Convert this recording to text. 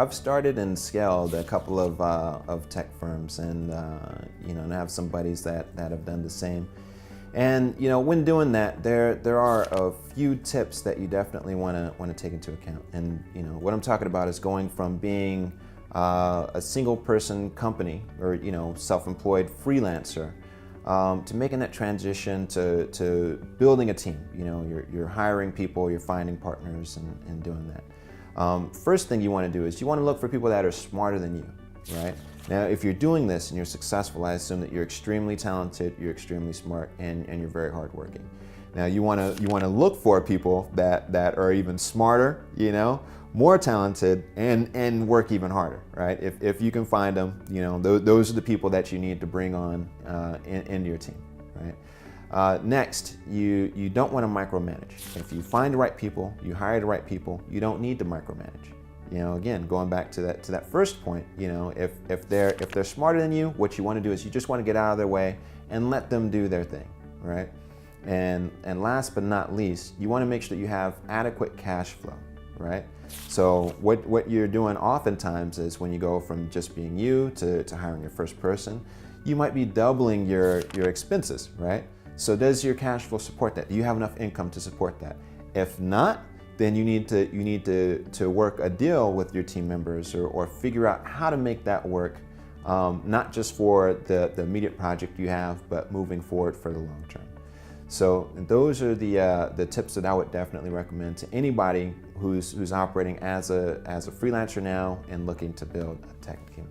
I've started and scaled a couple of tech firms, and and I have some buddies that have done the same. And when doing that, there are a few tips that you definitely want to take into account. And what I'm talking about is going from being a single person company or self-employed freelancer to making that transition to building a team. You're hiring people, you're finding partners, and doing that. First thing you want to do is you want to look for people that are smarter than you, right? Now, if you're doing this and you're successful, I assume that you're extremely talented, you're extremely smart, and you're very hardworking. Now, you want to look for people that are even smarter, more talented, and work even harder, right? If you can find them, those are the people that you need to bring on into your team, right? Next, you don't want to micromanage. If you find the right people, you hire the right people, you don't need to micromanage. Again, going back to that first point, if they're smarter than you, what you want to do is you just want to get out of their way and let them do their thing, right? And last but not least, you want to make sure that you have adequate cash flow, right? So what you're doing oftentimes is when you go from just being you to hiring your first person, you might be doubling your expenses, right? So does your cash flow support that? Do you have enough income to support that? If not, then you need to work a deal with your team members or figure out how to make that work, not just for the immediate project you have, but moving forward for the long term. So those are the tips that I would definitely recommend to anybody who's operating as a freelancer now and looking to build a tech team.